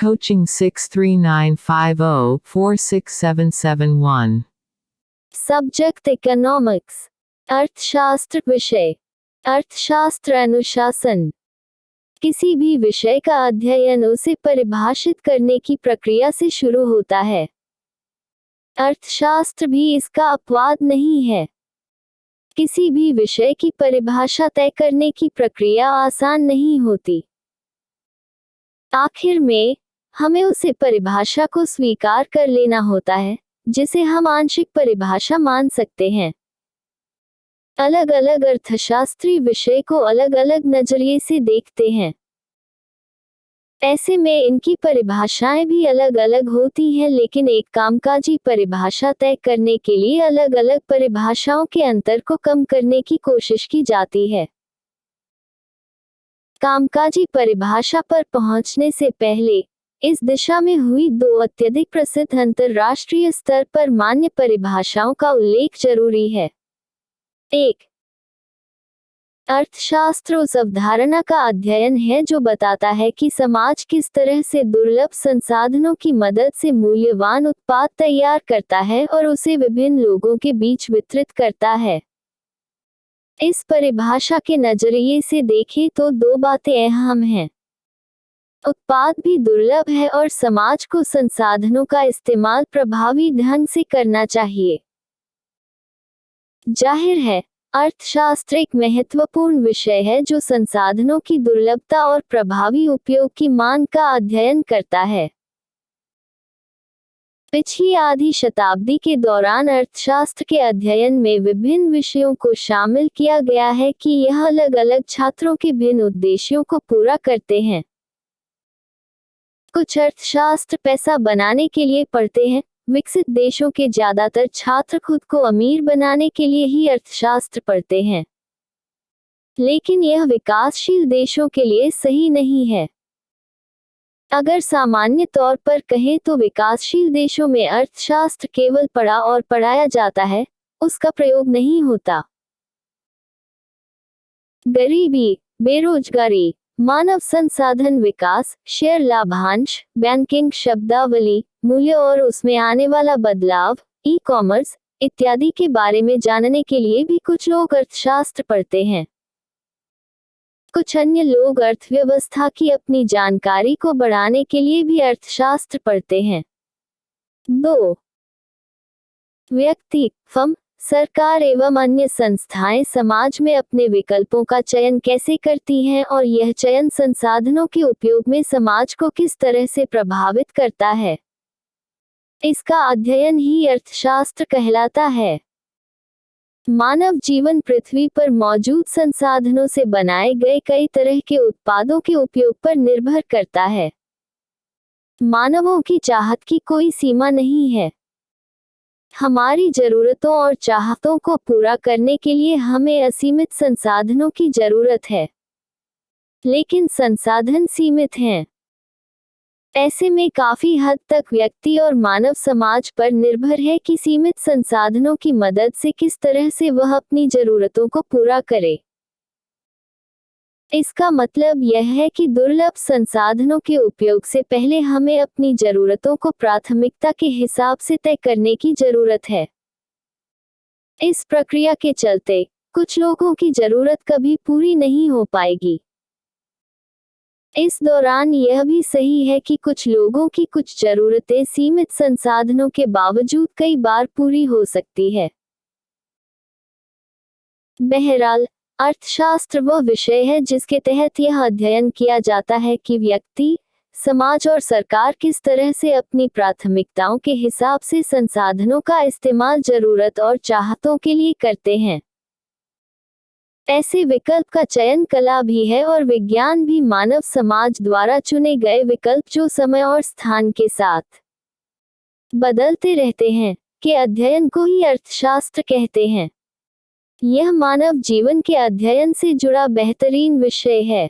Coaching 63950-46771. Subject economics, अर्थशास्त्र विषय। अर्थशास्त्र अनुशासन। किसी भी विषय का अध्ययन उसे परिभाषित करने की प्रक्रिया से शुरू होता है। अर्थशास्त्र भी इसका अपवाद नहीं है। किसी भी विषय की परिभाषा तय करने की प्रक्रिया आसान नहीं होती। आखिर में हमें उसे परिभाषा को स्वीकार कर लेना होता है, जिसे हम आंशिक परिभाषा मान सकते हैं। अलग अलग अर्थशास्त्री विषय को अलग अलग नजरिए से देखते हैं। ऐसे में इनकी परिभाषाएं भी अलग अलग होती हैं, लेकिन एक कामकाजी परिभाषा तय करने के लिए अलग अलग परिभाषाओं के अंतर को कम करने की कोशिश की जाती है। कामकाजी परिभाषा पर पहुंचने से पहले इस दिशा में हुई दो अत्यधिक प्रसिद्ध अंतरराष्ट्रीय स्तर पर मान्य परिभाषाओं का उल्लेख जरूरी है। 1. अर्थशास्त्र उस अवधारणा का अध्ययन है जो बताता है कि समाज किस तरह से दुर्लभ संसाधनों की मदद से मूल्यवान उत्पाद तैयार करता है और उसे विभिन्न लोगों के बीच वितरित करता है। इस परिभाषा के नजरिए से देखें तो दो बातें अहम हैं। उत्पाद भी दुर्लभ है और समाज को संसाधनों का इस्तेमाल प्रभावी ढंग से करना चाहिए। जाहिर है, अर्थशास्त्र एक महत्वपूर्ण विषय है जो संसाधनों की दुर्लभता और प्रभावी उपयोग की मांग का अध्ययन करता है। पिछली आधी शताब्दी के दौरान अर्थशास्त्र के अध्ययन में विभिन्न विषयों को शामिल किया गया है कि यह अलग अलग छात्रों के भिन्न उद्देश्यों को पूरा करते हैं। कुछ अर्थशास्त्र पैसा बनाने के लिए पढ़ते हैं। विकसित देशों के ज्यादातर छात्र खुद को अमीर बनाने के लिए ही अर्थशास्त्र पढ़ते हैं, लेकिन यह विकासशील देशों के लिए सही नहीं है। अगर सामान्य तौर पर कहें तो विकासशील देशों में अर्थशास्त्र केवल पढ़ा और पढ़ाया जाता है, उसका प्रयोग नहीं होता। गरीबी, बेरोजगारी, मानव संसाधन विकास, शेयर लाभांश, बैंकिंग शब्दावली, मूल्य और उसमें आने वाला बदलाव, ई-कॉमर्स इत्यादि के बारे में जानने के लिए भी कुछ लोग अर्थशास्त्र पढ़ते हैं। कुछ अन्य लोग अर्थव्यवस्था की अपनी जानकारी को बढ़ाने के लिए भी अर्थशास्त्र पढ़ते हैं। 2. व्यक्ति, फर्म, सरकार एवं अन्य संस्थाएं समाज में अपने विकल्पों का चयन कैसे करती हैं और यह चयन संसाधनों के उपयोग में समाज को किस तरह से प्रभावित करता है, इसका अध्ययन ही अर्थशास्त्र कहलाता है। मानव जीवन पृथ्वी पर मौजूद संसाधनों से बनाए गए कई तरह के उत्पादों के उपयोग पर निर्भर करता है। मानवों की चाहत की कोई सीमा नहीं है। हमारी जरूरतों और चाहतों को पूरा करने के लिए हमें असीमित संसाधनों की जरूरत है, लेकिन संसाधन सीमित हैं। ऐसे में काफी हद तक व्यक्ति और मानव समाज पर निर्भर है कि सीमित संसाधनों की मदद से किस तरह से वह अपनी जरूरतों को पूरा करे। इसका मतलब यह है कि दुर्लभ संसाधनों के उपयोग से पहले हमें अपनी जरूरतों को प्राथमिकता के हिसाब से तय करने की जरूरत है। इस प्रक्रिया के चलते कुछ लोगों की जरूरत कभी पूरी नहीं हो पाएगी। इस दौरान यह भी सही है कि कुछ लोगों की कुछ जरूरतें सीमित संसाधनों के बावजूद कई बार पूरी हो सकती है। बहरहाल, अर्थशास्त्र वह विषय है जिसके तहत यह अध्ययन किया जाता है कि व्यक्ति, समाज और सरकार किस तरह से अपनी प्राथमिकताओं के हिसाब से संसाधनों का इस्तेमाल जरूरत और चाहतों के लिए करते हैं। ऐसे विकल्प का चयन कला भी है और विज्ञान भी मानव समाज द्वारा चुने गए विकल्प जो समय और स्थान के साथ बदलते रहते हैं के अध्ययन को ही अर्थशास्त्र कहते हैं। यह मानव जीवन के अध्ययन से जुड़ा बेहतरीन विषय है।